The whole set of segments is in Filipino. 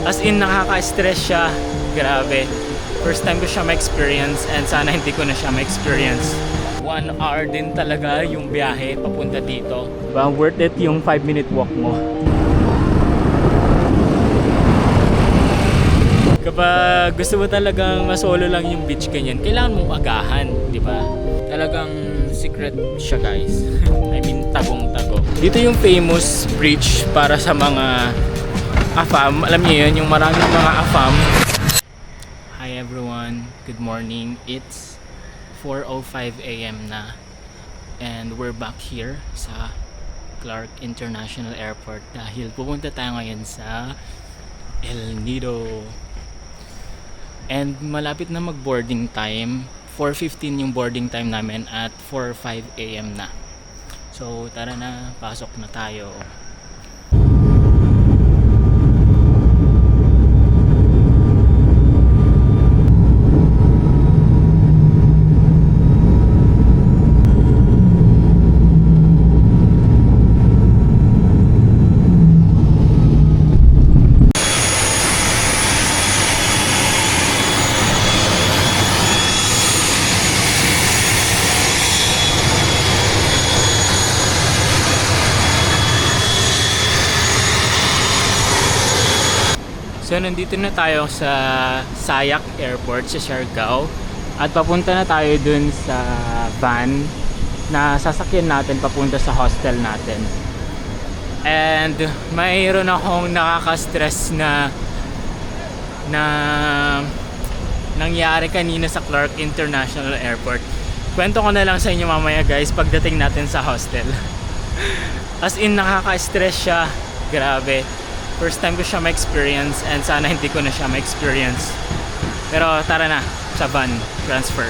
As in, nakaka-stress siya. Grabe. First time ko siya ma-experience and sana hindi ko na siya ma-experience. 1 hour din talaga yung biyahe papunta dito. Diba? Worth it yung 5-minute walk mo. Kapag gusto mo talagang masolo lang yung beach ganyan, kailangan mong agahan, di ba? Talagang secret siya, guys. I mean, tagong-tago. Dito yung famous bridge para sa mga AFAM. Alam niyo yun, yung maraming mga AFAM. Hi everyone, good morning. It's 4:05 AM na. And we're back here sa Clark International Airport dahil pupunta tayo ngayon sa El Nido. And malapit na mag-boarding time. 4:15 yung boarding time namin at 4:05 AM na. So tara na, pasok na tayo. So nandito na tayo sa Sayak Airport sa Siargao at papunta na tayo dun sa van na sasakyan natin papunta sa hostel natin. And mayroon akong nakaka-stress na nangyari kanina sa Clark International Airport. Kwento ko na lang sa inyo mamaya, guys, pagdating natin sa hostel. As in, nakaka-stress siya. Grabe. First time ko siya ma-experience and sana hindi ko na siya ma-experience. Pero tara na sa van transfer.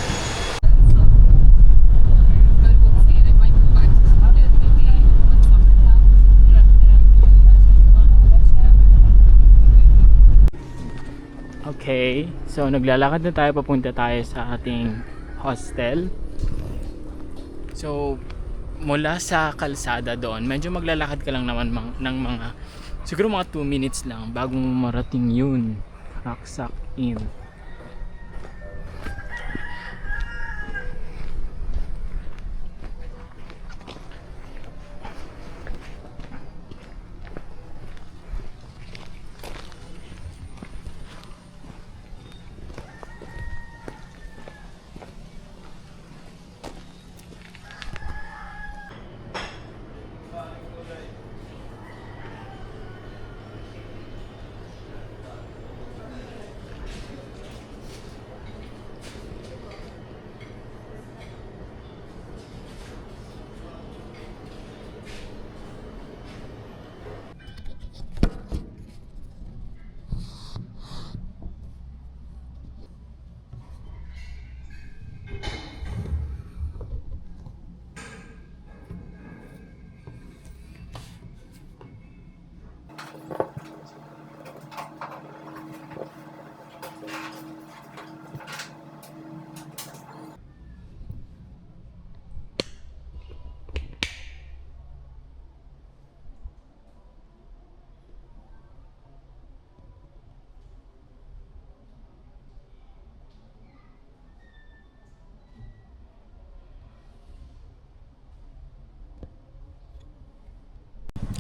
Okay, so naglalakad na tayo, papunta tayo sa ating hostel. So mula sa kalsada doon, medyo maglalakad ka lang naman ng mga siguro mga 2 minutes lang bago mo marating yun. Raksak Inn.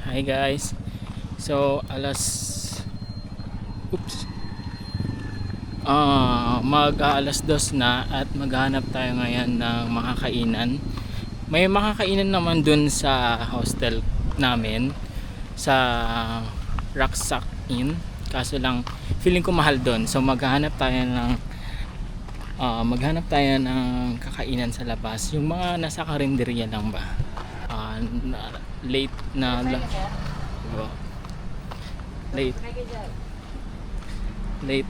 Hi guys. So mag-alas 2 na at maghanap tayo ngayon ng makakainan. May makakainan naman dun sa hostel namin sa Raksak Inn. Kaso lang feeling ko mahal dun. So maghanap tayo ng kakainan sa labas. Yung mga nasa karinderya lang ba. Late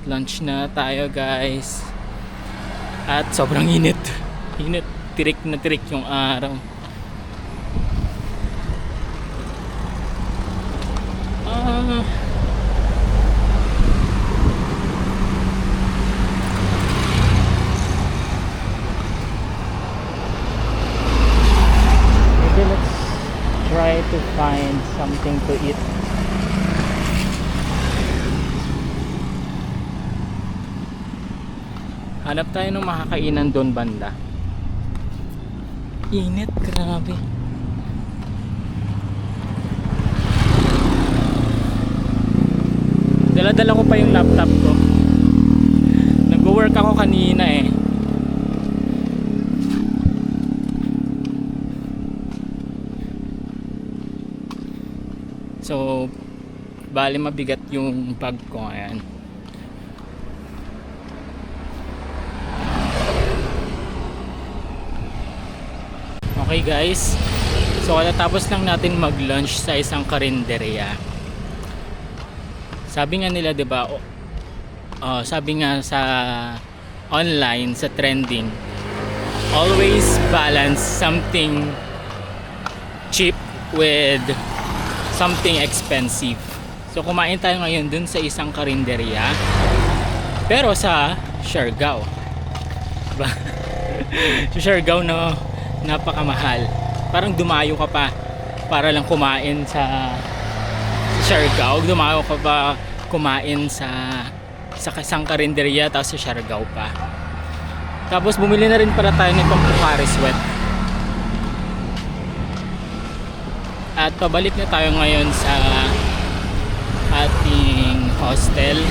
lunch na tayo, guys. At sobrang init, tirik na tirik yung araw. Maybe let's try to find something to eat. Hanap tayo ng makakainan doon banda. Init, grabe. Dala-dala ko pa yung laptop ko. Nag-work ako kanina eh. So, bali mabigat yung bag ko ngayon. Okay guys, so katatapos lang natin mag-lunch sa isang karinderya. Sabi nga nila 'di ba? Sabi nga sa online, sa trending, always balance something cheap with something expensive. So kumain tayo ngayon dun sa isang karinderya, pero sa Siargao. Diba? Sa Siargao no, napakamahal. Parang dumayo ka pa para lang kumain sa Siargao. Dumayo ka pa kumain sa isang karinderya tapos sa Siargao pa. Tapos bumili na rin para tayo nitong Pocari Sweat. At pabalik na tayo ngayon sa ating hostel.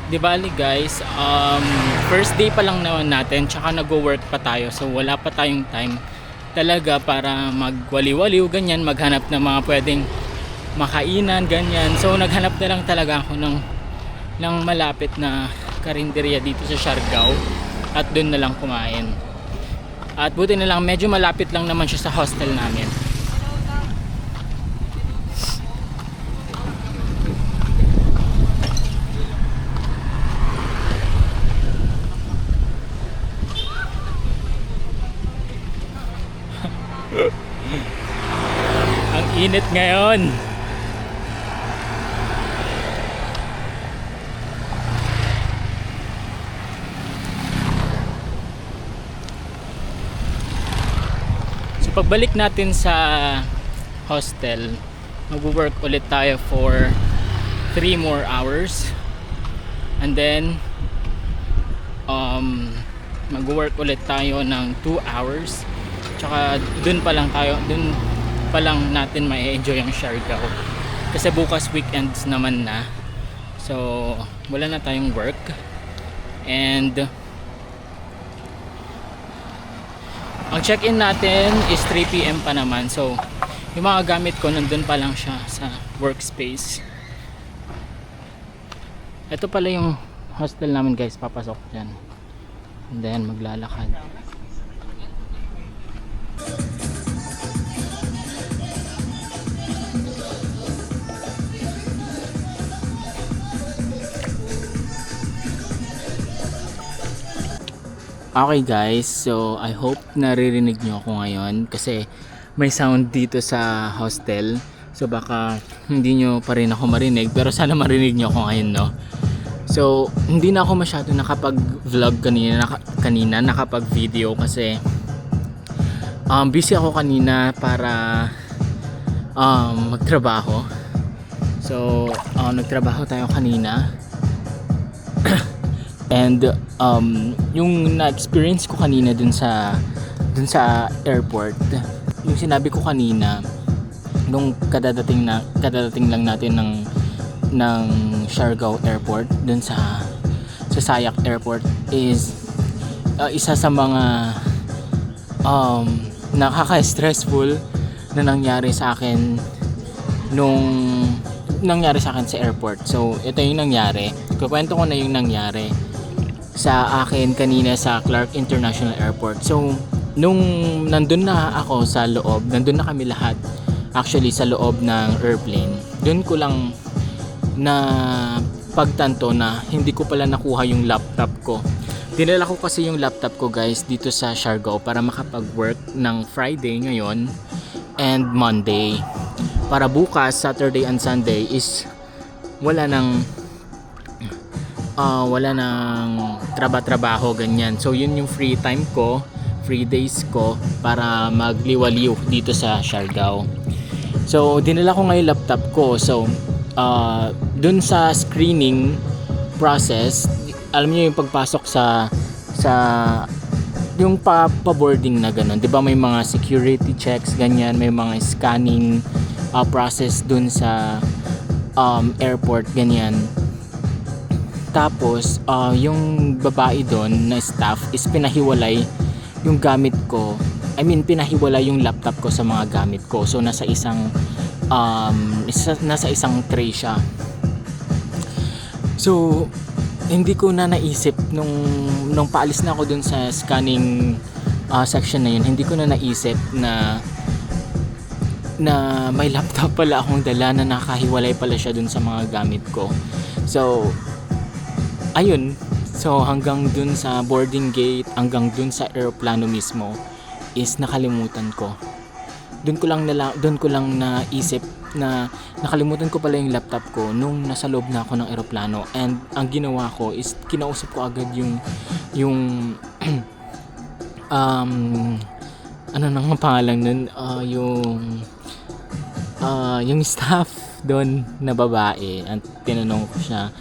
Di bali guys, first day pa lang naman natin, tsaka nag-work pa tayo, so wala pa tayong time talaga para magwaliwaliw ganyan, maghanap ng mga pwedeng makainan ganyan. So naghanap na lang talaga ako ng malapit na karinderya dito sa Siargao at doon na lang kumain. At buti na lang medyo malapit lang naman siya sa hostel namin. Ang init ngayon. So pagbalik natin sa hostel, mag-work ulit tayo for 3 more hours. And then mag-work ulit tayo ng 2 hours. Tsaka dun pa lang natin ma-enjoy ang Siargao. Kasi bukas weekends naman na. So wala na tayong work. And ang check-in natin is 3 PM pa naman. So yung mga gamit ko nandun pa lang siya sa workspace. Ito pala yung hostel namin guys, papasok dyan. And then maglalakad. Okay guys, so I hope naririnig nyo ako ngayon kasi may sound dito sa hostel. So baka hindi nyo pa rin ako marinig, pero sana marinig nyo ako ngayon, no? So hindi na ako masyado nakapag-vlog kanina, nakapag-video kasi busy ako kanina para magtrabaho. So nagtrabaho tayo kanina. And yung na-experience ko kanina dun sa airport, yung sinabi ko kanina nung kadadating lang natin ng Siargao Airport dun sa Sayak Airport is isa sa mga nakaka-stressful na nangyari sa akin sa airport. So ito yung nangyari. Kukwento ko na yung nangyari sa akin kanina sa Clark International Airport. So nung nandun na ako sa loob, nandun na kami lahat actually sa loob ng airplane, dun ko lang na pagtanto na hindi ko pala nakuha yung laptop ko. Dinala ko kasi yung laptop ko guys dito sa Siargao para makapag-work ng Friday ngayon and Monday. Para bukas, Saturday and Sunday is wala nang trabaho ganyan. So yun yung free time ko, free days ko para magliwaliw dito sa Siargao. So dinala ko ngayon laptop ko. So dun sa screening process, alam niyo yung pagpasok sa yung pa-boarding na ganun, 'di ba, may mga security checks ganyan, may mga scanning process dun sa airport ganyan. Tapos yung babae doon na staff is pinahiwalay yung gamit ko. Pinahiwalay yung laptop ko sa mga gamit ko. So nasa isang tray siya. So hindi ko na naisip nung paalis na ako dun sa scanning section na yun, hindi ko na naisip na may laptop pala akong dala na nakahiwalay pala siya dun sa mga gamit ko. So ayun, so hanggang dun sa boarding gate, hanggang dun sa eroplano mismo is nakalimutan ko. Doon ko lang naisip na nakalimutan ko pala yung laptop ko nung nasa loob na ako ng eroplano. And ang ginawa ko is kinausap ko agad yung ano nang pangalan nun, yung staff doon na babae, at tinanong ko siya,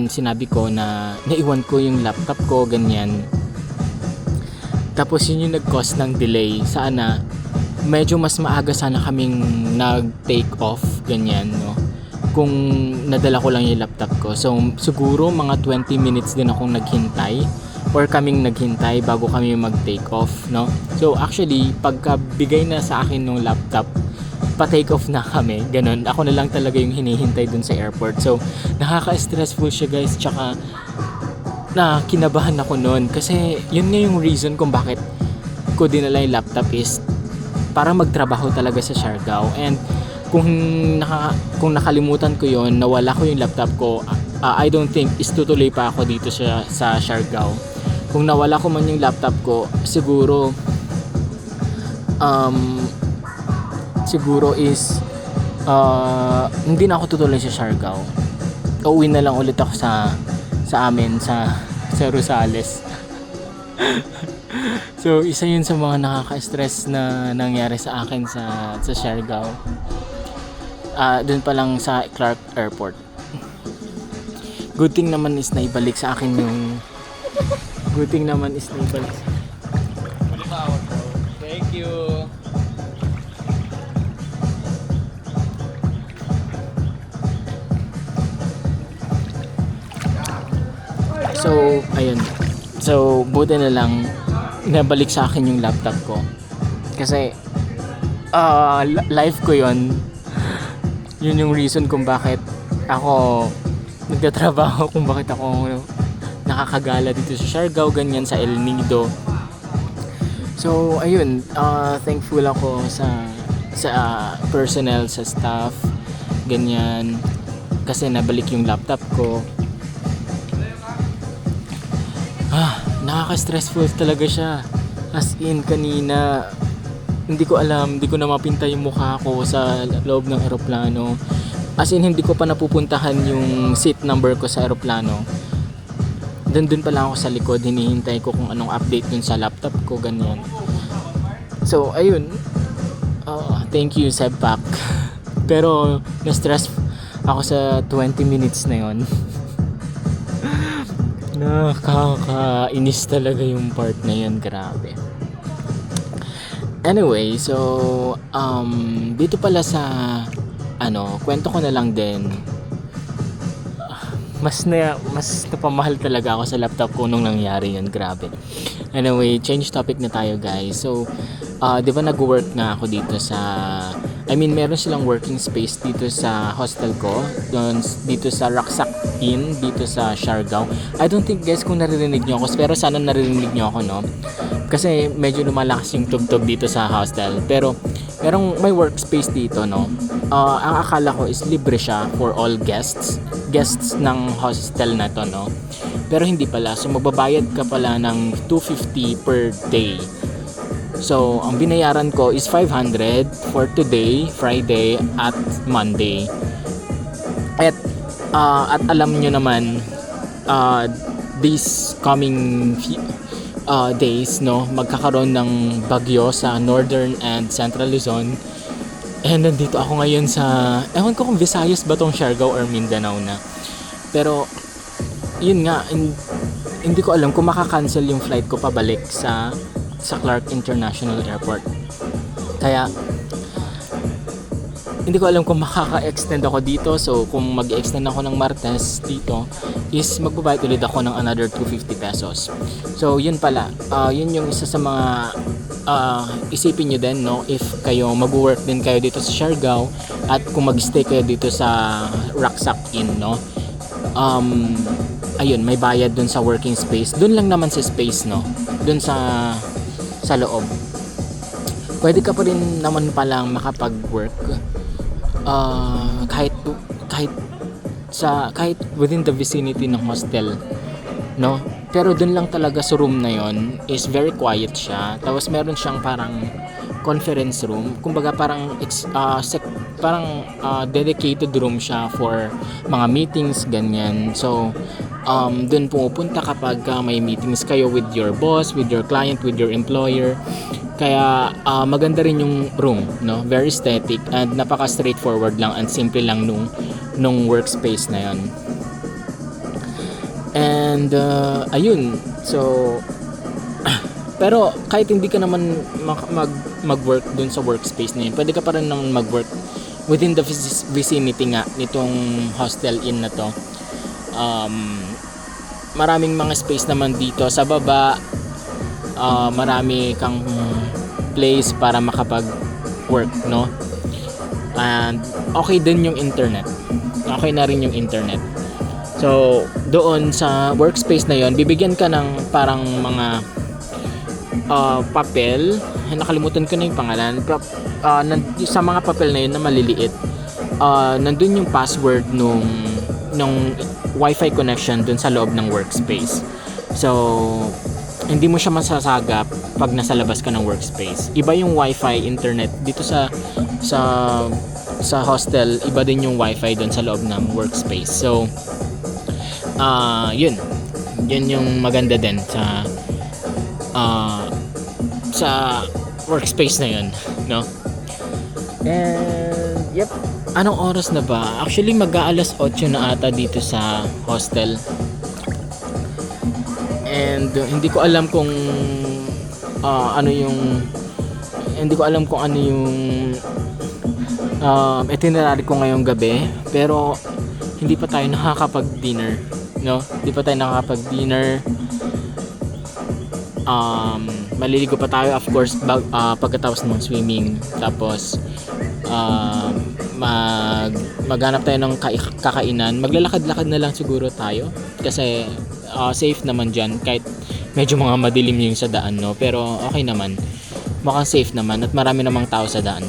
sinabi ko na naiwan ko yung laptop ko ganyan. Tapos yun yung nag-cause ng delay. Sana medyo mas maaga sana kaming nag-take off ganyan, no, kung nadala ko lang yung laptop ko. So siguro mga 20 minutes din akong naghintay or kaming naghintay bago kami mag-take off, no. So actually pagka bigay na sa akin ng laptop, pa-take off na kami, ganun. Ako na lang talaga yung hinihintay dun sa airport. So nakaka-stressful siya guys, tsaka na kinabahan ako noon kasi yun nga yung reason kung bakit ko dinala yung laptop is para magtrabaho talaga sa Siargao. And kung nakalimutan ko yon, nawala ko yung laptop ko, I don't think is tutuloy pa ako dito sa Siargao. Kung nawala ko man yung laptop ko, siguro is hindi na ako tutuloy sa Siargao. Uuwi na lang ulit ako sa amin sa Rosales. So isa yun sa mga nakaka-stress na nangyari sa akin sa Siargao. Doon pa lang sa Clark Airport. Good thing naman is naibalik sa akin yung Thank you. So ayun, so buti na lang nabalik sa akin yung laptop ko kasi life ko yun yung reason kung bakit ako nagtatrabaho, kung bakit ako nakakagala dito sa Siargao ganyan, sa El Nido. So ayun, thankful ako sa personnel, sa staff ganyan, kasi nabalik yung laptop ko. Nakaka-stressful talaga siya. As in, kanina hindi ko na mapinta yung mukha ko sa loob ng eroplano. As in, hindi ko pa napupuntahan yung seat number ko sa eroplano. Dun pa lang ako sa likod, hinihintay ko kung anong update dun sa laptop ko, ganyan. So ayun, thank you Sebpak. Pero na-stress ako sa 20 minutes na yon. Nakakainis talaga yung part na yun, grabe. Anyway, so dito pala sa kwento ko na lang din. Mas napamahal talaga ako sa laptop ko nung nangyari yun, grabe. Anyway, change topic na tayo guys. So di ba nag-work nga ako dito sa meron silang working space dito sa hostel ko, dito sa Rucksack Inn, dito sa Siargao. I don't think guys kung naririnig nyo ako, pero sana naririnig nyo ako, no? Kasi medyo lumalakas yung tugtog dito sa hostel. Pero may workspace dito, no? Ang akala ko is libre siya for all guests ng hostel na to, no? Pero hindi pala. So magbabayad ka pala ng 250 per day. So, ang binayaran ko is 500 for today, Friday, at Monday. At alam nyo naman, these coming days, no, magkakaroon ng bagyo sa Northern and Central Luzon. And nandito ako ngayon sa, ewan ko kung Visayas ba tong Siargao or Mindanao na. Pero, yun nga, hindi ko alam kung makakancel yung flight ko pabalik sa Clark International Airport. Kaya, hindi ko alam kung makaka-extend ako dito. So, kung mag-extend ako ng Martes dito, is magbabayad ulit ako ng another 250 pesos. So, yun pala. Yun yung isa sa mga isipin nyo din, no? If kayo mag-work din kayo dito sa Siargao at kung mag-stay kayo dito sa Rucksack Inn, no? Ayun, may bayad dun sa working space. Dun lang naman sa space, no? Dun sa loob. Pwede ka pa rin naman palang makapag-work kahit within the vicinity ng hostel, no? Pero dun lang talaga sa room na yon is very quiet siya. Tapos meron siyang parang conference room. Kumbaga parang dedicated room siya for mga meetings, ganyan. So, dun pumupunta kapag may meetings kayo with your boss, with your client, with your employer. Kaya maganda rin yung room, no? Very aesthetic and napaka straightforward lang and simple lang nung workspace na yon. And ayun, so pero kahit hindi ka naman mag-work dun sa workspace na yun, pwede ka pa rin naman mag-work within the vicinity nga nitong hostel inn na to. Maraming mga space naman dito sa baba. Marami kang place para makapag-work, no? And okay din yung internet. Okay na rin yung internet. So, doon sa workspace na yon, bibigyan ka ng parang mga papel. Nakalimutan ko na yung pangalan. Sa mga papel na yun na maliliit, nandun yung password nung wifi connection dun sa loob ng workspace. So, hindi mo siya masasagap pag nasa labas ka ng workspace. Iba yung wifi internet dito sa hostel, iba din yung wifi dun sa loob ng workspace. So, yun yung maganda din sa workspace na yun, no? And yep, anong oras na ba? Actually mag-aalas 8 na ata dito sa hostel. And hindi ko alam kung ano yung itinerary ko ngayong gabi, pero hindi pa tayo nakakapag-dinner, no? Hindi pa tayo nakakapag-dinner. Maliligo pa tayo, of course, pagkatapos ng swimming. Tapos maghanap tayo ng kakainan. Maglalakad-lakad na lang siguro tayo kasi safe naman dyan, kahit medyo mga madilim yung sa daan, no? Pero okay naman, mukhang safe naman at marami namang tao sa daan.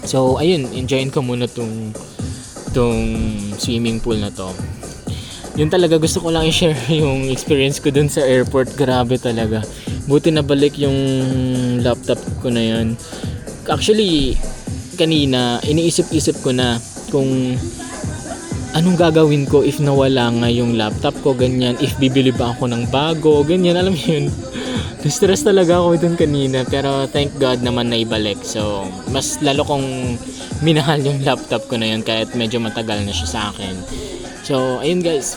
So ayun, enjoyin ko muna tong swimming pool na to. Yun talaga, gusto ko lang i-share yung experience ko dun sa airport. Grabe talaga, buti na balik yung laptop ko na yun. Actually kanina iniisip-isip ko na kung anong gagawin ko if nawala nga yung laptop ko, ganyan, if bibili ba ako ng bago, ganyan, alam mo yun. Stress talaga ako dun kanina, pero thank God naman naibalik. So mas lalo kong minahal yung laptop ko na yun kahit medyo matagal na siya sa akin. So ayun guys,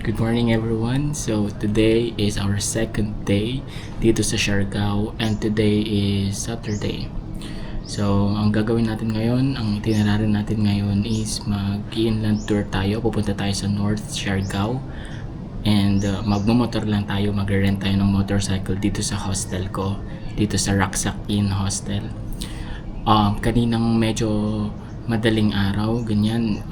good morning everyone. So today is our second day dito sa Siargao and today is Saturday. So ang gagawin natin ngayon, ang itinerary natin ngayon is mag-inland tour tayo. Pupunta tayo sa North Siargao and magmo-motor lang tayo, magre-rent tayo ng motorcycle dito sa hostel ko. dito sa Rucksack Inn Hostel. Kaninang medyo madaling araw, ganyan,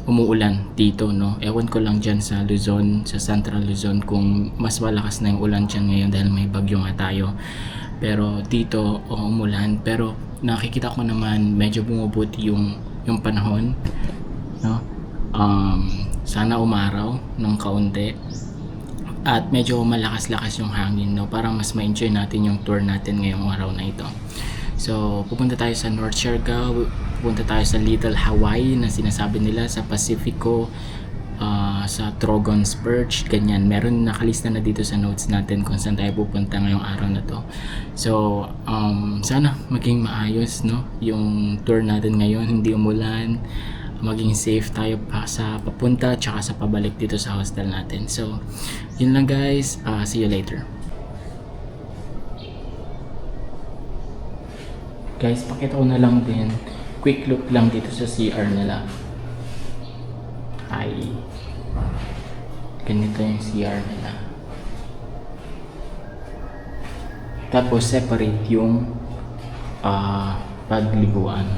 umuulan dito, no? Ewan ko lang dyan sa Luzon, sa Central Luzon, kung mas malakas na yung ulan dyan ngayon dahil may bagyo nga tayo. Pero dito, umulan. Pero nakikita ko naman medyo bumubuti yung panahon, no? Sana umaraw ng kaunti at medyo malakas-lakas yung hangin, no? Para mas ma-enjoy natin yung tour natin ngayong araw na ito. So pupunta tayo sa North Siargao, pupunta tayo sa Little Hawaii na sinasabi nila, sa Pacifico, sa Trogon's Perch, ganyan. Meron nakalista na dito sa notes natin kung saan tayo pupunta ngayong araw na to. So sana maging maayos, no, yung tour natin ngayon, hindi umulan, maging safe tayo pa sa papunta tsaka sa pabalik dito sa hostel natin. So yun lang guys, see you later. Guys, pakita ko na lang din, quick look lang dito sa CR nila. Ay, ganito yung CR nila. Tapos separate yung pagliguan.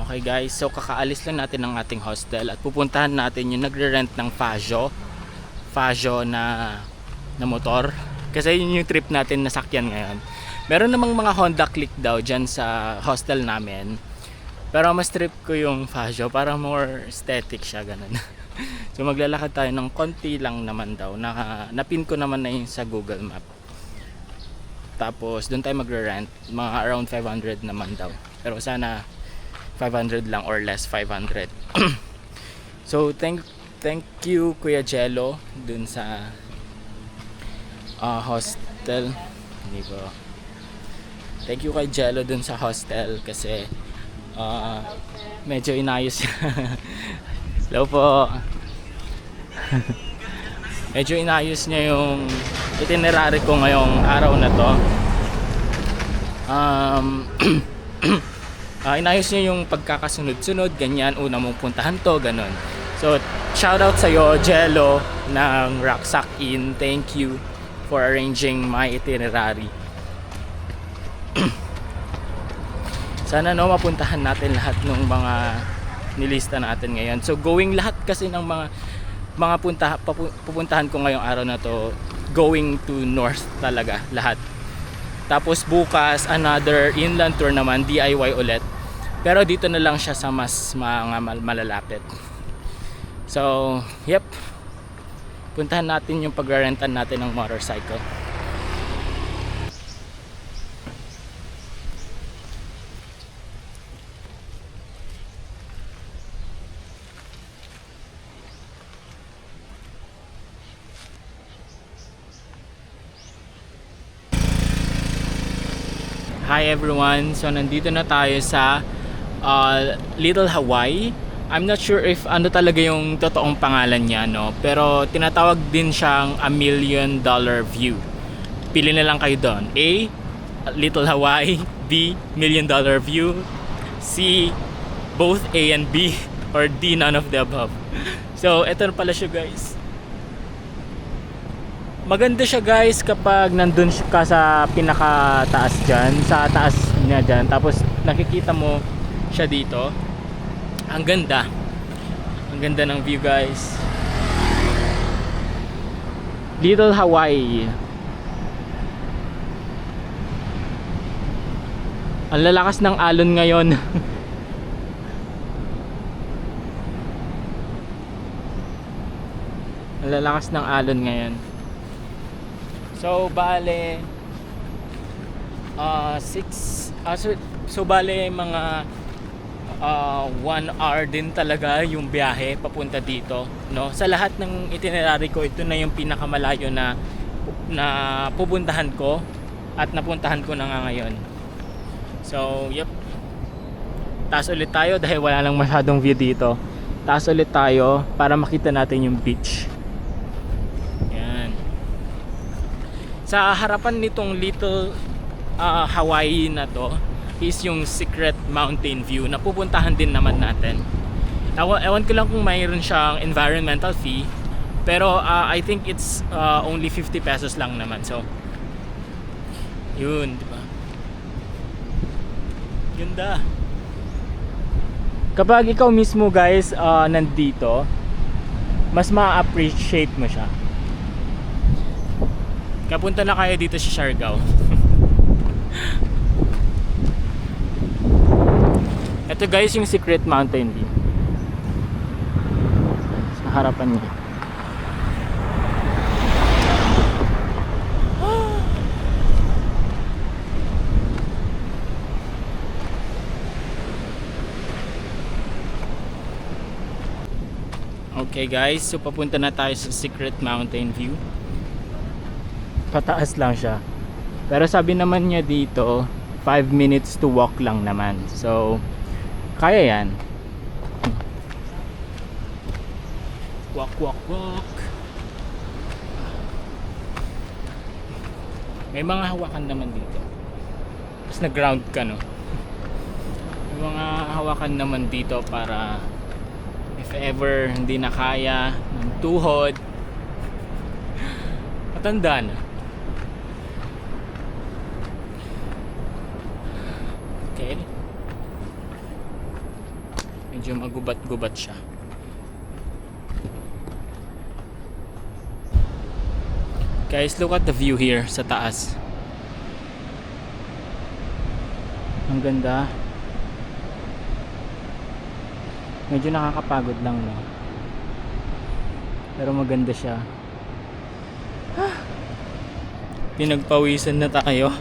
Okay guys, so kakaalis lang natin ng ating hostel at pupuntahan natin yung nagre-rent ng Fajo na motor. Kasi yun yung trip natin na sakyan ngayon. Meron namang mga Honda Click daw dyan sa hostel namin. Pero mas trip ko yung Fajo, para more aesthetic siya, ganun. So maglalakad tayo ng konti lang naman daw. Napin ko naman na yun sa Google Map. Tapos doon tayo magre-rent, mga around 500 naman daw. Pero sana 500 lang or less 500. So thank you Kuya Jello dun sa hostel. Hindi ko. Thank you kay Jello dun sa hostel kasi medyo inayos. Hello po. Medyo inayos niya yung itinerary ko ngayong araw na to. Inayos niya yung pagkakasunod-sunod, ganyan, una mong puntahan to, ganun. So, shoutout sa'yo, Jello, ng Rucksack Inn. Thank you for arranging my itinerary. Sana no, mapuntahan natin lahat ng mga nilista natin ngayon. So, going lahat kasi ng mga pupuntahan ko ngayong araw na to, going to north talaga, lahat. Tapos bukas, another inland tour naman, DIY ulit. Pero dito na lang siya sa mas mga malalapit. So, yep. Puntahan natin yung pagre-rentan natin ng motorcycle. Hi everyone, so nandito na tayo sa Little Hawaii. I'm not sure if ano talaga yung totoong pangalan niya, no? Pero tinatawag din siyang $1 million view. Pili na lang kayo doon. A, Little Hawaii. B, $1 million view. C, both A and B. Or D, none of the above. So, eto na pala siya guys. Maganda siya guys kapag nandun ka sa pinakataas dyan, sa taas niya dyan, tapos nakikita mo siya dito. Ang ganda ng view guys. Little Hawaii. Ang lalakas ng alon ngayon. Ang lalakas ng alon ngayon. So bale 6 bale mga 1 hour din talaga yung biyahe papunta dito, no? Sa lahat ng itinerary ko, ito na yung pinakamalayo na pupuntahan ko at napuntahan ko na nga ngayon. So yep. Taas ulit tayo dahil wala lang masyadong view dito. Taas ulit tayo para makita natin yung beach. Sa harapan nitong Little Hawaii na to is yung Secret Mountain View na pupuntahan din naman natin. Ewan ko lang kung mayroon siyang environmental fee, pero I think it's only 50 pesos lang naman. So yun, di ba? Ganda. Kapag ikaw mismo guys nandito, mas ma-appreciate mo siya. Kapunta na kayo dito sa Siargao. Ito guys yung Secret Mountain View. Sa harapan niya. Okay guys, so papunta na tayo sa Secret Mountain View. Pataas lang siya. Pero sabi naman niya dito 5 minutes to walk lang naman. So kaya yan. Walk, walk, walk. May mga hawakan naman dito. Tapos nag-ground ka, no? May mga hawakan naman dito para if ever hindi na kaya ng tuhod, matanda na. Okay. Medyo magubat-gubat siya. Guys, look at the view here sa taas. Ang ganda. Medyo nakakapagod lang, no? Pero maganda siya. Pinagpawisan na tayo.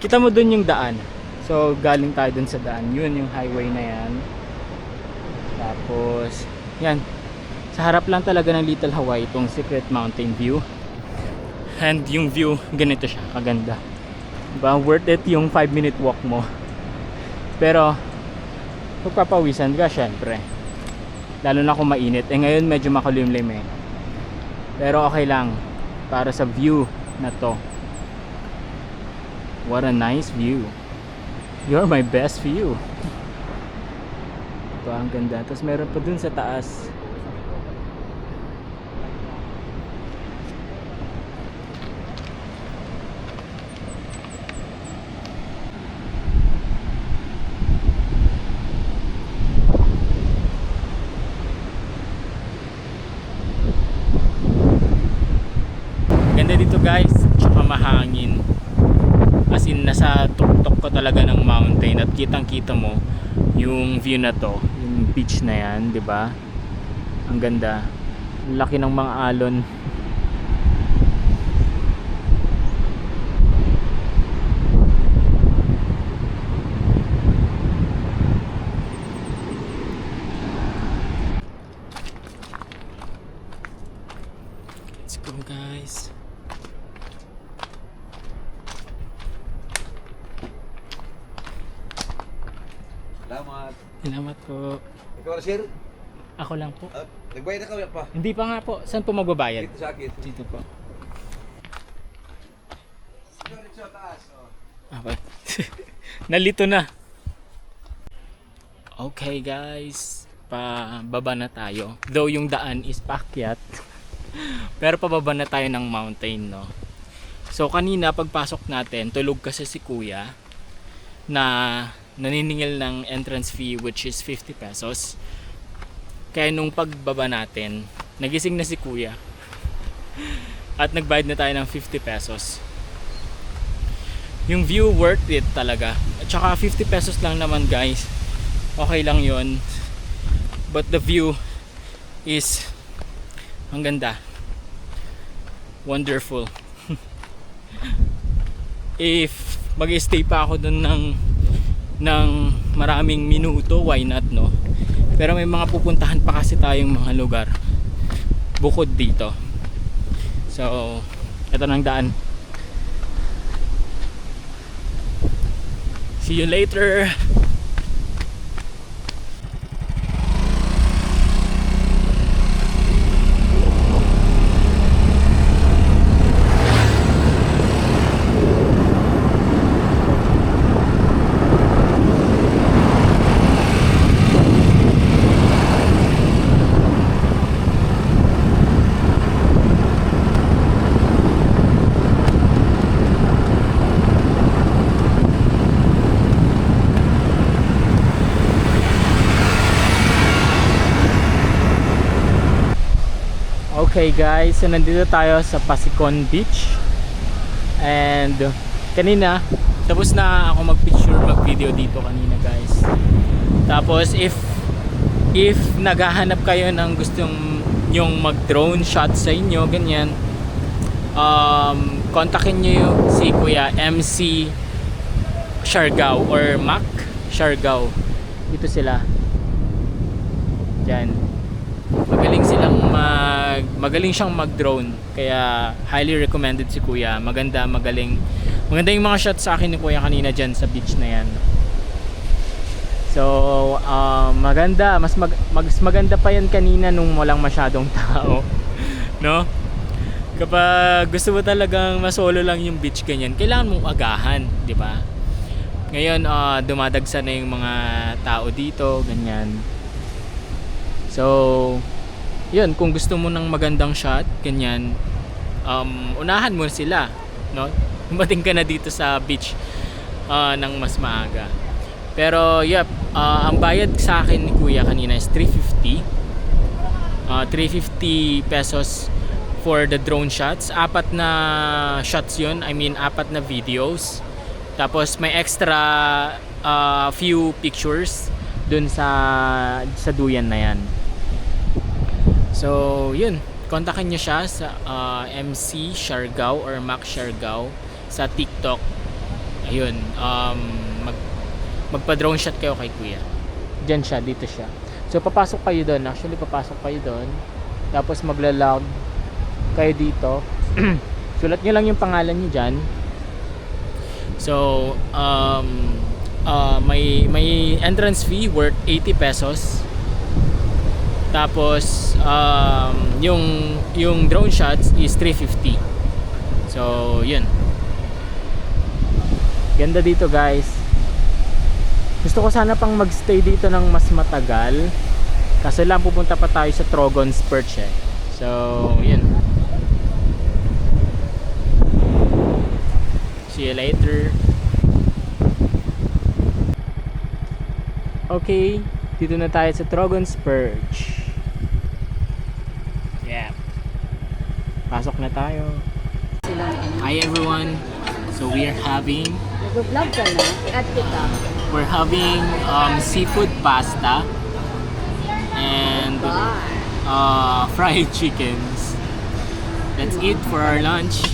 Kita mo dun yung daan. So galing tayo dun sa daan. Yun yung highway na yan. Tapos yan, sa harap lang talaga ng Little Hawaii itong Secret Mountain View. And yung view, ganito siya, kaganda. Diba? Worth it yung 5-minute walk mo. Pero magpapawisan ka syempre. Lalo na kung mainit. Eh ngayon medyo makulimlim eh. Pero okay lang para sa view na to. What a nice view. You're my best view. Ito ang ganda. Tapos meron pa dun sa taas. Ganda dito guys, tsaka mahangin. As in nasa tuktok ko talaga ng mountain at kitang-kita mo yung view na to, yung beach na yan, 'di ba? Ang ganda. Ang laki ng mga alon. Let's go guys. Salamat. Salamat po. Ikaw na sir? Ako lang po. Nagbayad na kami pa. Hindi pa nga po. Saan po magbabayad? Dito sa akin. Dito po. Dito sa taas. Okay. Nalito na. Okay guys. Pababa na tayo. Though yung daan is paakyat. Pero pababa na tayo ng mountain, no? So kanina pagpasok natin, tulog kasi si kuya na naniningil ng entrance fee which is 50 pesos. Kaya nung pagbaba natin, nagising na si kuya. At nagbayad na tayo ng 50 pesos. Yung view worth it talaga. At saka 50 pesos lang naman guys. Okay lang yun. But the view is ang ganda. Wonderful. If mag-stay pa ako dun ng maraming minuto, why not, no? Pero may mga pupuntahan pa kasi tayong mga lugar bukod dito. So ito nang daan. See you later. Okay guys, so nandito tayo sa Pasicon Beach. And kanina, tapos na ako mag-picture, mag-video dito kanina guys. Tapos if naghahanap kayo ng gustong yung mag-drone shot sa inyo, ganyan, kontakin nyo si Kuya MC Siargao or Mac Siargao. Dito sila. Diyan. Magaling siyang mag-drone. Kaya highly recommended si Kuya. Maganda yung mga shots sa akin ni Kuya kanina diyan sa beach na yan. So, maganda. Mas maganda pa yan kanina nung walang masyadong tao. No? Kapag gusto mo talagang masolo lang yung beach ganyan, kailangan mong agahan, di ba? Ngayon, dumadagsa na yung mga tao dito, ganyan. So, yun, kung gusto mo ng magandang shot, ganyan, unahan mo sila, no? Dumating ka na dito sa beach ng mas maaga. Pero, yep, ang bayad sa akin ni Kuya kanina is 350. 350 pesos for the drone shots. 4 na shots yun, I mean 4 na videos. Tapos may extra few pictures dun sa duyan na yan. So, yun. Kontakin nyo siya sa MC Siargao or Mac Siargao sa TikTok. Ayun. Magpa-drone shot kayo kay Kuya. Diyan siya, dito siya. So, papasok kayo doon. Actually, papasok kayo doon. Tapos magla-log kayo dito. Sulat nyo lang yung pangalan nyo dyan. So, may entrance fee worth 80 pesos. Tapos, yung drone shots is 350. So, yun. Ganda dito, guys. Gusto ko sana pang magstay dito ng mas matagal. Kasi lang pupunta pa tayo sa Trogon's Perch eh. So, yun. See you later. Okay, dito na tayo sa Trogon's Perch. Yeah. Pasok na tayo. Hi everyone. So we are having Nag-vlog ka na? I-add kita. we're having seafood pasta and fried chickens. Let's eat for our lunch.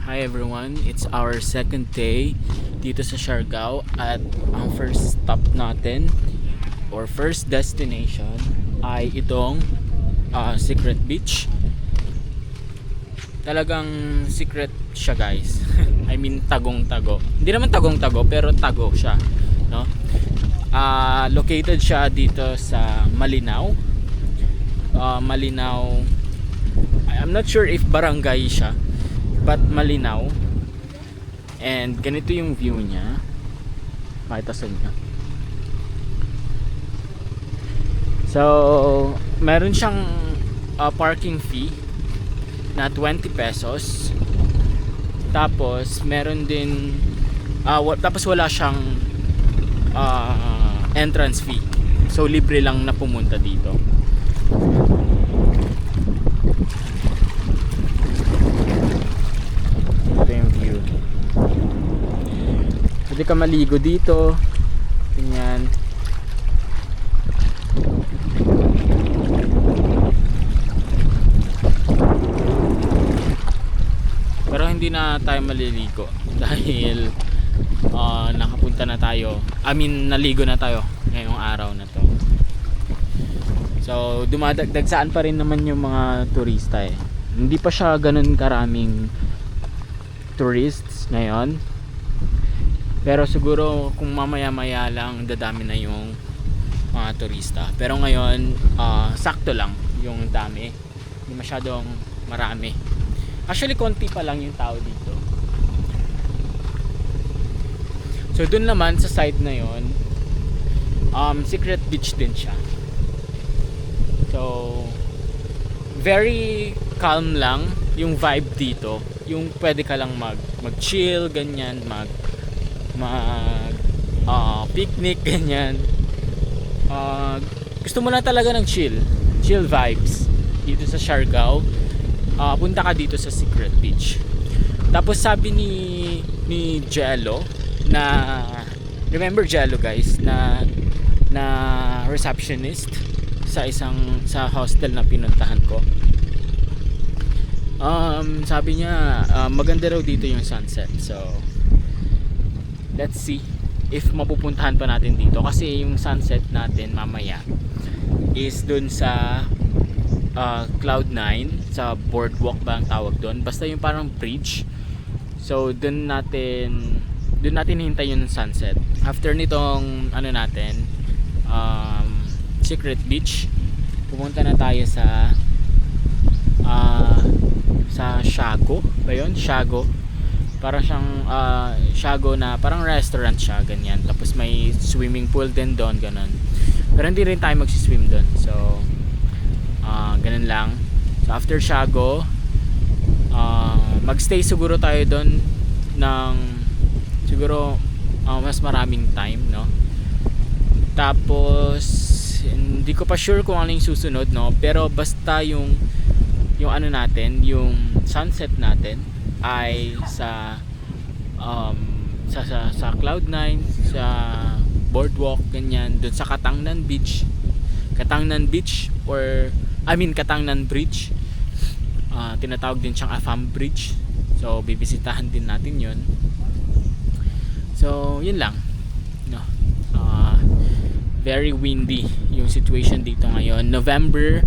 Hi everyone, it's our second day dito sa Siargao at ang first stop natin or first destination ay itong Secret Beach. Talagang secret siya guys. I mean tagong-tago. Hindi naman tagong-tago pero tago siya, no? Located siya dito sa Malinaw. Malinaw. I'm not sure if barangay siya. But Malinaw. And ganito yung view niya. Makita sa inyo. So, meron siyang parking fee na 20 pesos. Tapos, meron din tapos wala siyang entrance fee. So, libre lang na pumunta dito. Pwede ka maligo dito. Ganyan. Pero hindi na tayo maliligo dahil nakapunta na tayo. I mean, naligo na tayo ngayong araw na to. So, dumadagdagsaan pa rin naman yung mga turista eh. Hindi pa siya ganun karaming tourists ngayon. Pero siguro kung mamaya-maya lang dadami na yung mga turista. Pero ngayon sakto lang yung dami. Hindi masyadong marami. Actually konti pa lang yung tao dito. So dun naman sa side na yon, Secret Beach din siya. So very calm lang yung vibe dito. Yung pwede ka lang mag-chill, ganyan, picnic, ganyan. Gusto mo lang talaga ng chill vibes dito sa Siargao. Punta ka dito sa Secret Beach. Tapos sabi ni Jello na, remember Jello guys, na receptionist sa hostel na pinuntahan ko. Sabi niya maganda raw dito yung sunset. So let's see if mapupuntahan pa natin dito, kasi yung sunset natin mamaya is dun sa Cloud9, sa boardwalk ba ang tawag doon, basta yung parang bridge. So dun natin hintay yung sunset. After nitong Secret Beach, pumunta na tayo sa Siago ba yun? Siago, parang siyang Siago na parang restaurant siya, ganyan. Tapos may swimming pool din doon, ganun. Pero hindi rin tayo magsiswim doon. So ganun lang. So after Siago, magstay siguro tayo doon ng siguro mas maraming time, no? Tapos hindi ko pa sure kung ano yung susunod, no? Pero basta yung sunset natin ay sa Cloud9, sa boardwalk, ganyan, doon sa Katangnan Beach, or Katangnan Bridge. Tinatawag din siyang Afam Bridge. So bibisitahan din natin 'yon. So yun lang, no? Very windy yung situation dito ngayon. November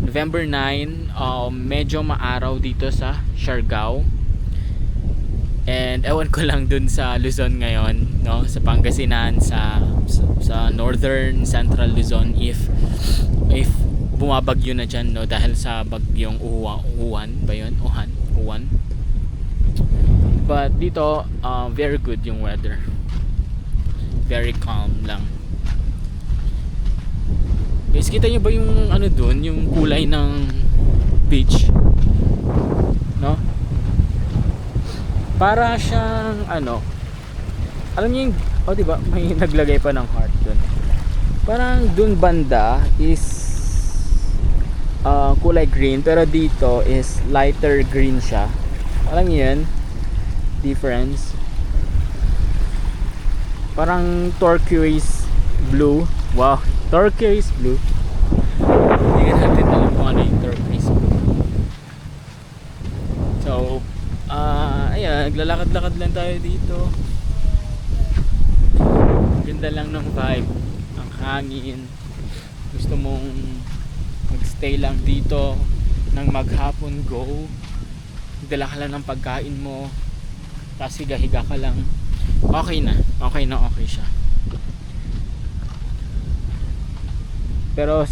November 9, medyo maaraw dito sa Siargao. And ewan ko lang dun sa Luzon ngayon, no? Sa Pangasinan, sa northern central Luzon, if bumabagyo na dyan, no? Dahil sa bagyong Uwan ba yun? Uwan. But dito, very good yung weather. Very calm lang. Guys, kita nyo ba yung dun, yung kulay ng beach, no? Para siyang alam niyo yung, diba, may naglagay pa ng heart dun. Parang dun banda is kulay green, pero dito is lighter green siya. Alam niyo yun? Difference. Parang turquoise blue. Wow, turquoise blue. Hindi natin alam kung ano yung turquoise blue. So ayan, naglalakad-lakad lang tayo dito. Ganda lang ng vibe, ang hangin. Gusto mong magstay lang dito nang maghapon, go. Dala ka lang ng pagkain mo, tapos higa-higa ka lang. Okay siya. Pero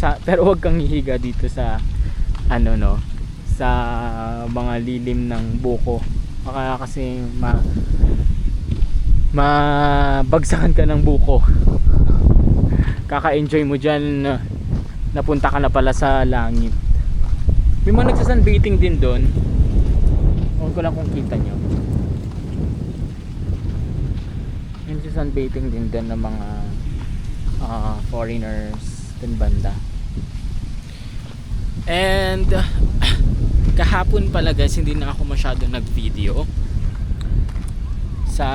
wag kang hihiga dito sa sa mga lilim ng buko. Baka kasi mabagsakan ka ng buko. Kaka-enjoy mo dyan, napunta ka na pala sa langit. May mga nagsasunbathing din doon. Huwag ko lang kung kita nyo. May nagsasunbathing din doon ng mga foreigners dun banda. And kahapon pala guys, hindi na ako masyado nag-video. Sa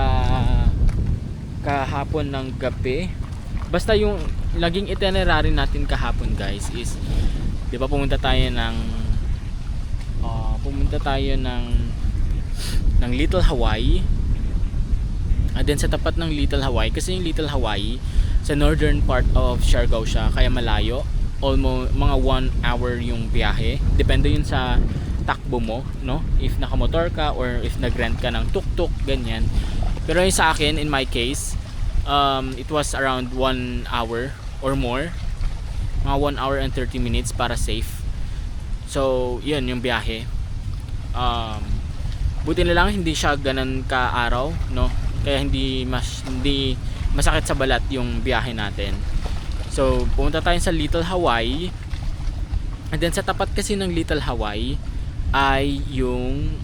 kahapon ng gabi, basta yung naging itinerary natin kahapon guys is, di ba, pumunta tayo ng Little Hawaii. And then sa tapat ng Little Hawaii, kasi yung Little Hawaii sa northern part of Siargao siya, kaya malayo, almost mga 1 hour yung biyahe. Depende yun sa takbo mo, no? If nakamotor ka or if nagrent ka ng tuk-tuk, ganyan. Pero yung sa akin, in my case, it was around 1 hour or more, mga 1 hour and 30 minutes para safe. So yun yung biyahe. Buti na lang hindi siya ganun ka-araw, no? Kaya hindi masakit sa balat yung biyahe natin. So pumunta tayo sa Little Hawaii. And then sa tapat kasi ng Little Hawaii ay yung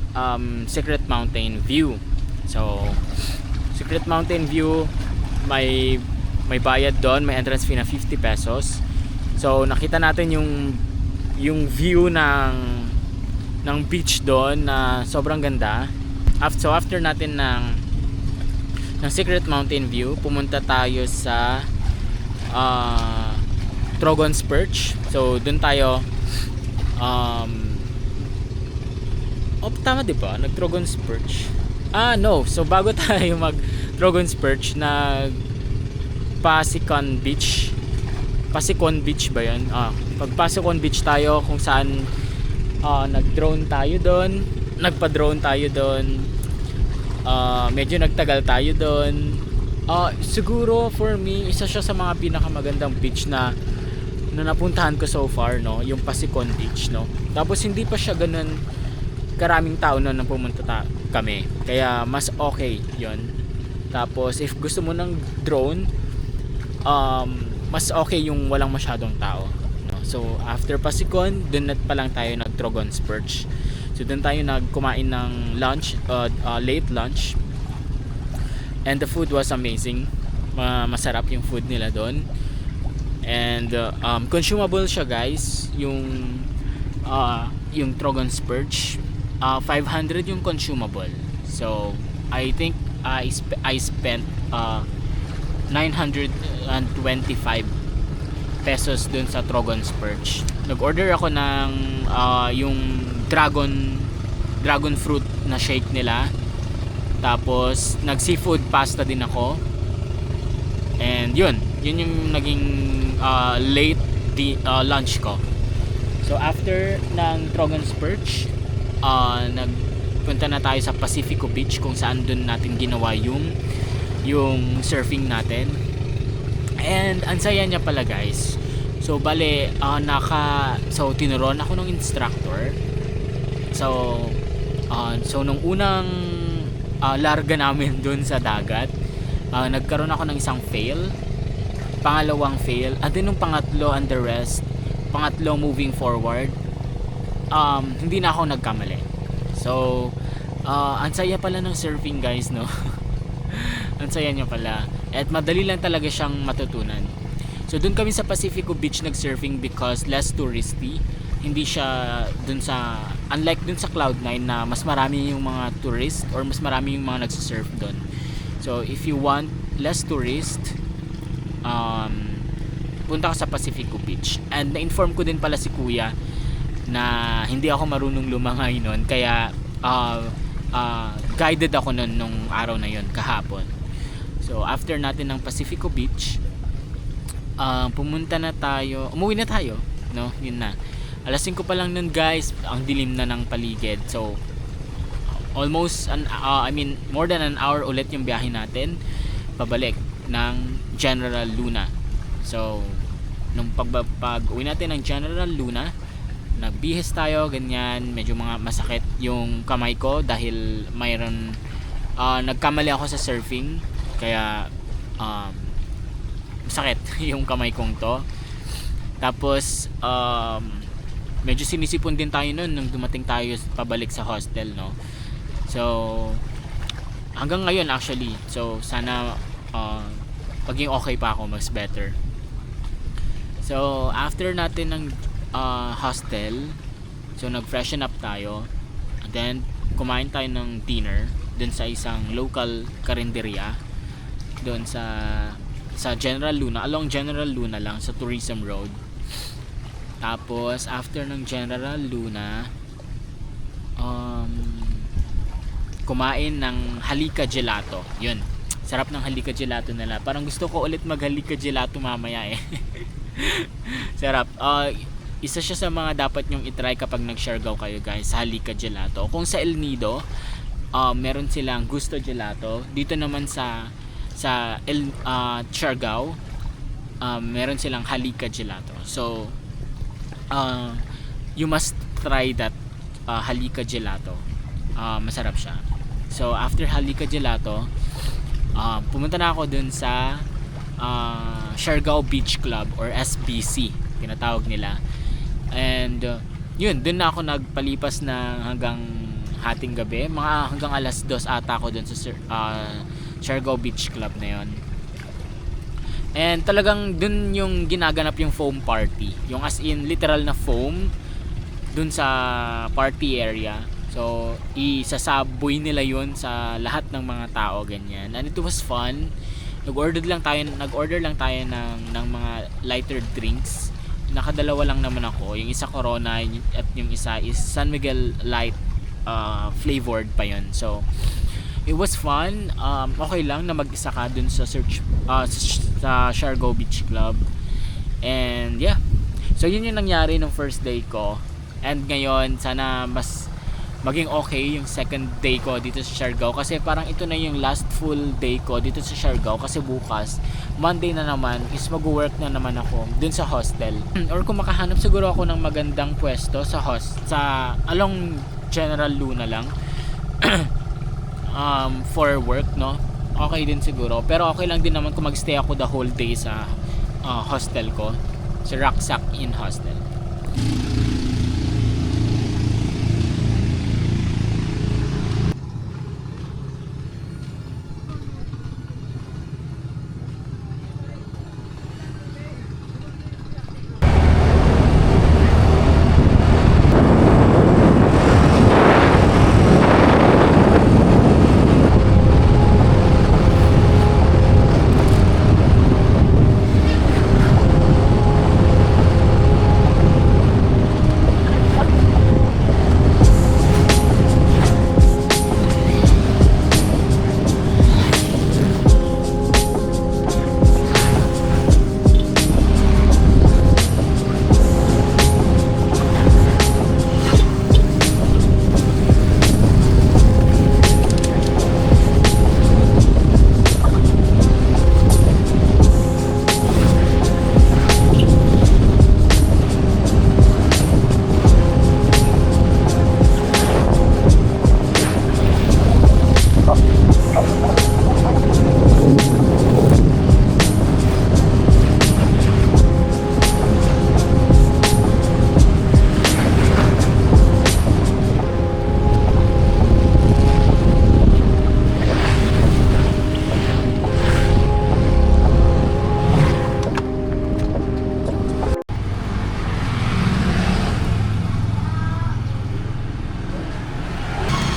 Secret Mountain View. So Secret Mountain View, may bayad doon, may entrance fee na 50 pesos. So nakita natin yung view ng beach doon na sobrang ganda. So after natin ng Secret Mountain View, pumunta tayo sa Trogon's Perch. So doon tayo tama diba? Nag-Trogon's Perch. No. So bago tayo mag-Trogon's Perch, Pasicon Beach. Pasicon Beach ba yun? Pag Pasicon Beach tayo, kung saan nag-drone tayo doon. Nagpa-drone tayo doon. Medyo nagtagal tayo doon. Siguro for me, isa siya sa mga pinakamagandang beach na napuntahan ko so far, no? Yung Pasicon Beach, no? Tapos hindi pa siya ganun karaming tao na pumunta kami. Kaya mas okay yon. Tapos if gusto mo ng drone, mas okay yung walang masyadong tao, no? So after Pasicon, dun pa lang tayo nag-Trogon's Perch. So dun tayo nagkumain ng lunch, late lunch. And the food was amazing. Masarap yung food nila doon. And consumable siya, guys. Yung Trogon's Perch, 500 yung consumable. So I think I spent 925 pesos dun sa Trogon's Perch. Nag-order ako ng yung dragon fruit na shake nila. Tapos nag-seafood pasta din ako. And yun yung naging late lunch ko. So after ng Trogon's Perch, nagpunta na tayo sa Pacifico Beach, kung saan dun natin ginawa yung surfing natin. And ang saya niya pala, guys. So bale, so tinuruan ako ng instructor. So nung unang larga namin dun sa dagat, nagkaroon ako ng isang fail, pangalawang fail, at then nung pangatlo, and the rest, pangatlo moving forward, hindi na ako nagkamali. So ang saya pala ng surfing, guys, no? Ang saya niya pala, at madali lang talaga siyang matutunan. So dun kami sa Pacifico Beach nag-surfing because less touristy. Hindi siya dun sa, unlike dun sa Cloud9 na mas marami yung mga tourist or mas marami yung mga nagsusurf dun. So if you want less tourist, punta ka sa Pacifico Beach. And na-inform ko din pala si Kuya na hindi ako marunong lumangay nun, kaya guided ako nun nung araw na yon, kahapon. So after natin ng Pacifico Beach, umuwi na tayo, no? Yun na. Alas 5 pa lang nun, guys. Ang dilim na ng paligid. So almost more than an hour ulit yung biyahe natin pabalik ng General Luna. So nung pag-uwi natin ng General Luna, nagbihis tayo, ganyan. Medyo mga masakit yung kamay ko dahil mayroon nagkamali ako sa surfing, kaya masakit yung kamay kong to. Tapos medyo sinisipon din tayo nun nung dumating tayo pabalik sa hostel, no? So hanggang ngayon actually, so sana paging okay pa ako, mas better. So after natin ng hostel, so nag-freshen up tayo, and then kumain tayo ng dinner dun sa isang local karinderya doon sa General Luna, along General Luna lang, sa Tourism Road. Tapos after ng General Luna, kumain ng Halika Gelato. Yun, sarap ng Halika Gelato nila. Parang gusto ko ulit mag Halika Gelato mamaya eh. Sarap. Isa siya sa mga dapat nyong itry kapag nag-Siargao kayo, guys, sa Halika Gelato. Kung sa El Nido, meron silang Gusto Gelato. Dito naman sa Siargao, meron silang Halika Gelato. So you must try that Halika Gelato. Masarap siya. So after Halika Gelato, pumunta na ako dun sa Siargao Beach Club or SBC tinatawag nila. And yun, dun na ako nagpalipas na hanggang hating gabi, mga hanggang alas 2 ata ako dun sa Siargao Beach Club na yun. And talagang dun yung ginaganap yung foam party, yung as in literal na foam dun sa party area. So isasaboy nila yun sa lahat ng mga tao, ganyan. And it was fun. Nag-order lang tayo ng mga lighter drinks. Nakadalawa lang naman ako. Yung isa Corona at yung isa is San Miguel Light flavored pa yun. So it was fun. Okay lang na mag-isa ka dun sa sa Siargao Beach Club. And yeah. So yun yung nangyari nung first day ko. And ngayon sana mas maging okay yung second day ko dito sa Siargao, kasi parang ito na yung last full day ko dito sa Siargao, kasi bukas Monday na naman is mag-work na naman ako dun sa hostel. Or kung makahanap siguro ako ng magandang pwesto sa along General Luna lang for work, no? Okay din siguro. Pero okay lang din naman kung magstay ako the whole day sa hostel ko, sa Rucksack Inn Hostel.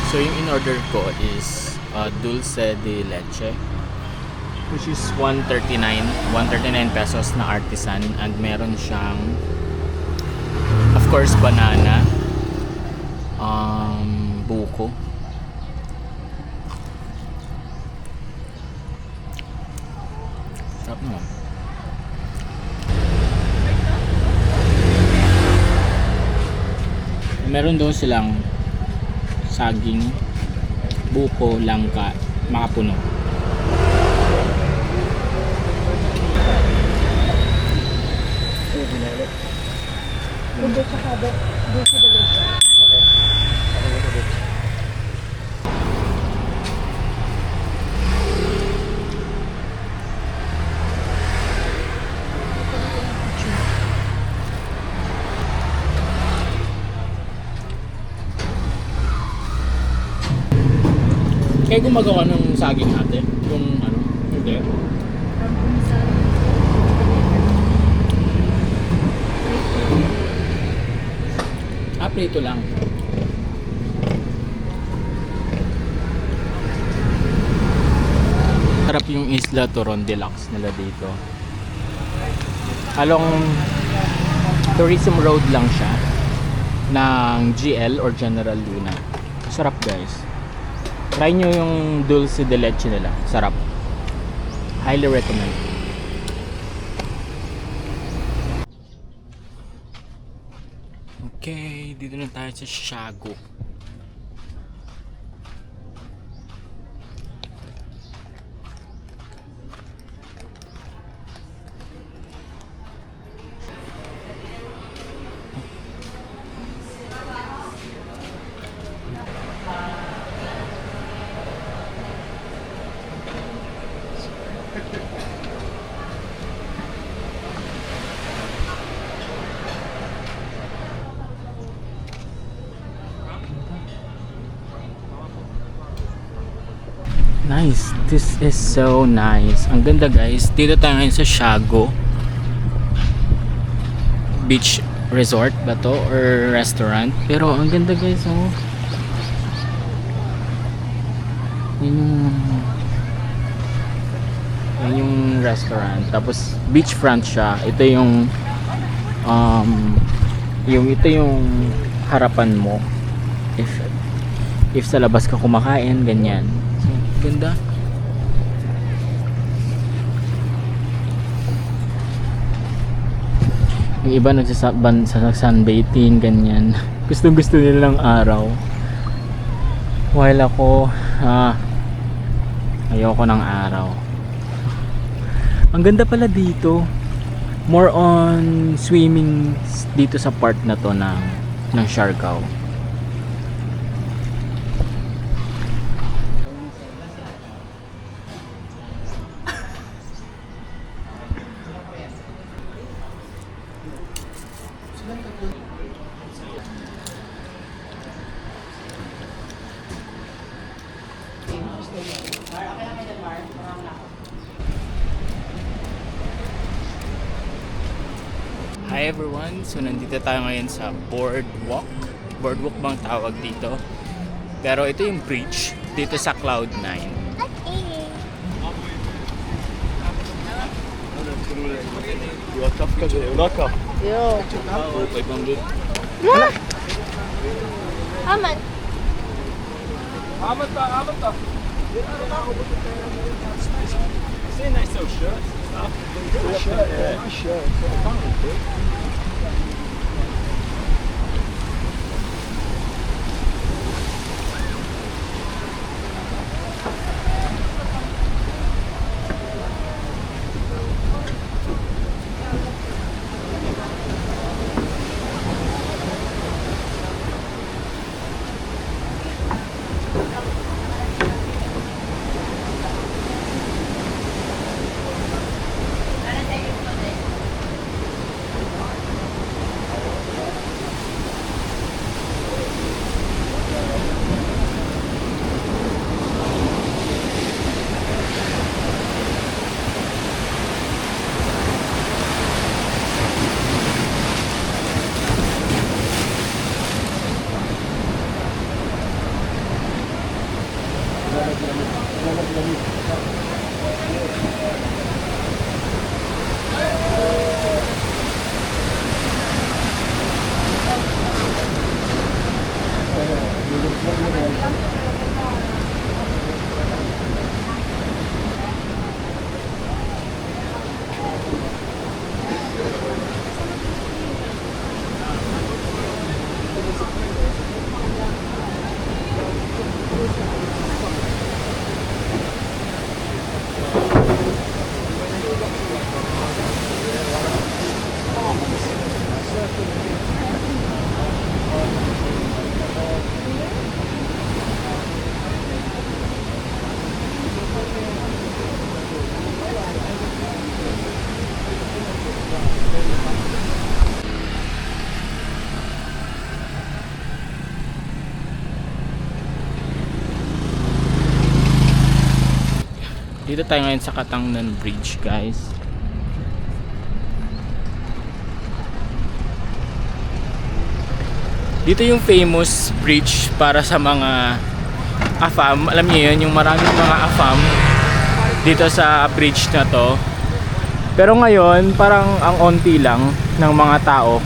So yung in-order ko is dulce de leche, which is 139 pesos na artisan, and meron siyang of course banana, buko, sarap naman. Meron doon silang saging, buko, langka, makapuno. Kaya gumagawa ng saging natin, yung ano, hindi. Prito lang. Sarap yung Isla Turon Deluxe nila dito. Along Tourism Road lang siya ng GL or General Luna. Sarap guys. Try nyo yung dulce de leche nila. Sarap. Highly recommend. Okay, dito na tayo sa Siago. Nice. This is so nice. Ang ganda guys. Dito tayo ngayon sa Siago Beach Resort ba to? Or restaurant. Pero ang ganda guys, oh. Yan yung restaurant. Tapos beachfront siya. Ito yung ito yung harapan mo. If sa labas ka kumakain, ganyan. So, ganda. Yung iba nagsasunbathing, ganyan. Gustong gusto nila ng araw. While ako, ayoko ng araw. Ang ganda pala dito. More on swimming dito sa part na to ng Siargao. Hi everyone! So nandito tayo ngayon sa boardwalk. Boardwalk bang tawag dito? Pero ito yung bridge dito sa Cloud9. Aman. Dito tayo ngayon sa Katangnan Bridge, guys. Dito yung famous bridge para sa mga AFAM. Alam niyo yun, yung maraming mga AFAM dito sa bridge na to. Pero ngayon, parang ang onti lang ng mga tao.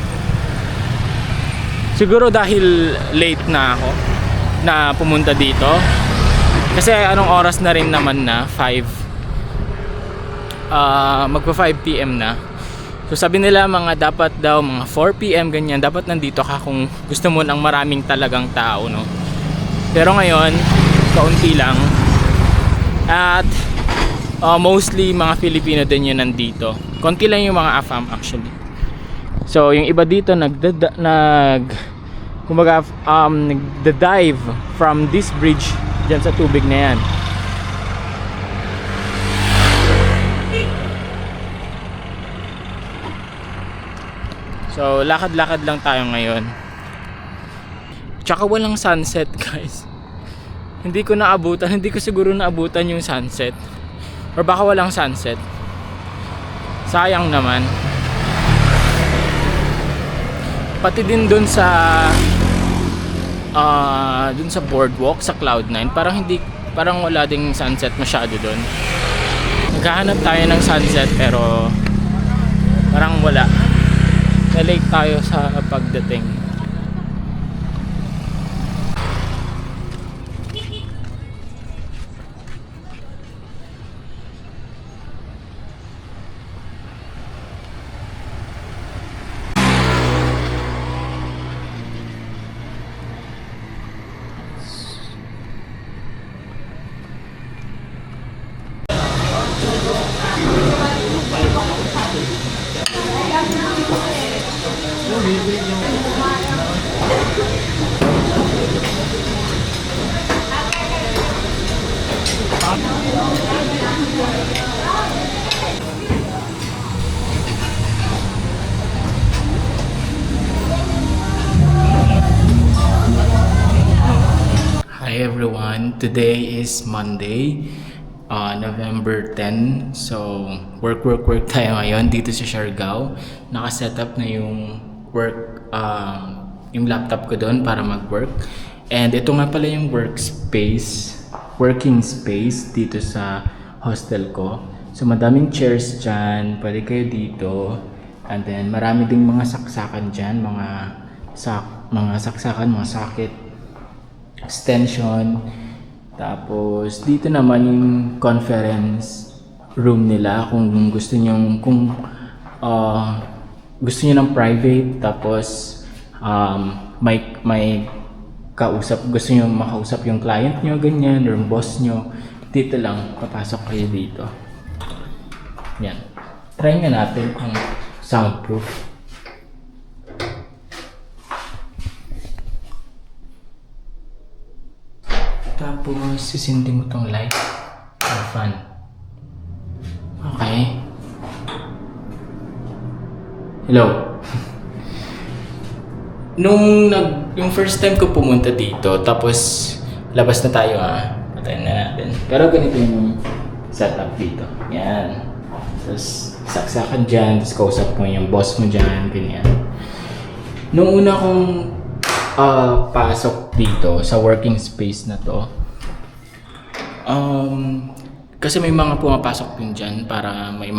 Siguro dahil late na ako na pumunta dito. Kasi anong oras na rin naman na 5 magpa 5 PM na. So sabi nila mga dapat daw mga 4 PM ganyan dapat nandito ka kung gusto mo ng maraming talagang tao, no. Pero ngayon kaunti lang. At mostly mga Filipino din yun nandito. Konti lang yung mga AFAM actually. So yung iba dito nagda-dive from this bridge dyan sa tubig na yan. So lakad-lakad lang tayo ngayon. Tsaka walang sunset, guys. hindi ko naabutan, hindi ko siguro naabutan yung sunset. Or baka walang sunset. Sayang naman. Pati din dun sa boardwalk sa Cloud9, parang wala ding sunset masyado dun. Naghahanap tayo ng sunset pero parang wala. Na-late tayo sa pagdating. Hi everyone, today is Monday, November 10. So, work tayo ngayon dito sa Siargao. Naka-setup na yung yung laptop ko doon para mag-work. And ito nga pala yung working space dito sa hostel ko. So, madaming chairs dyan, pwede kayo dito. And then, marami ding mga saksakan dyan, mga saksakan, mga socket, extension. Tapos dito naman yung conference room nila kung gusto niyo ng private, tapos may gusto niyo makausap yung client niyo, ganyan, or yung boss niyo, dito lang papasok kayo dito. Yan. Try nga natin kung soundproof. Tapos, sisindi mo tong light or fan. Okay. Hello. Yung first time ko pumunta dito, tapos labas na tayo patayin na natin. Pero ganito yung setup dito. Yan. Tapos, saksakan dyan, tapos kausap mo yung boss mo dyan, ganyan. Nung una kong pasok dito sa working space na to, kasi may mga pumapasok din dyan para may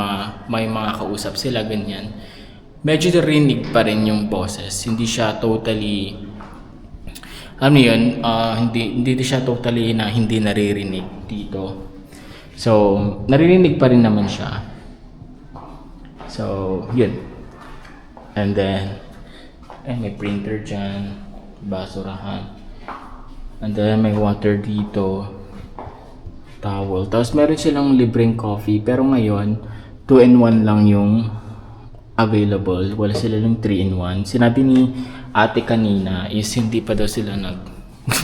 mga kausap sila, ganyan. Medyo narinig pa rin yung boses, hindi siya totally hindi siya totally na hindi naririnig dito. So naririnig pa rin naman siya. So yun. And then may printer dyan, basurahan. And then may water dito, towel. Tapos meron silang libreng coffee, pero ngayon 2-in-1 lang yung available. Wala sila ng 3-in-1. Sinabi ni ate kanina is hindi pa daw sila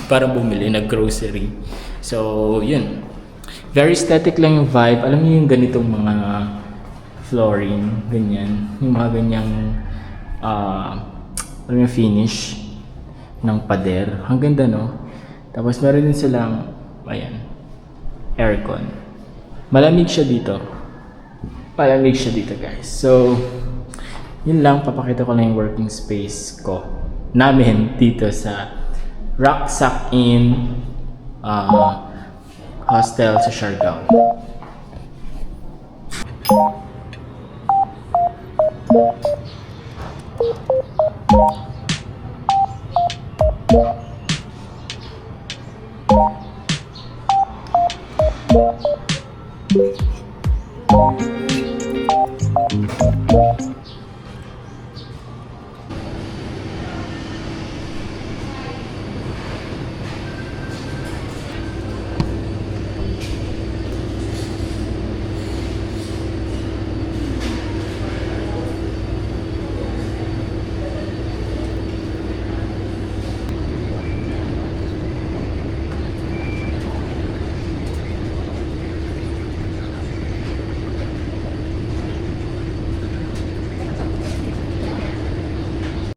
para bumili, nag-grocery. So yun, very static lang yung vibe. Alam niyo yung ganitong mga flooring, ganyan, yung mga ganyang yung finish ng pader. Ang ganda, no? Tapos meron din silang, aircon. Malamig siya dito. Guys. So, yun lang. Papakita ko lang yung working space namin dito sa Rucksack Inn Hostel sa Siargao.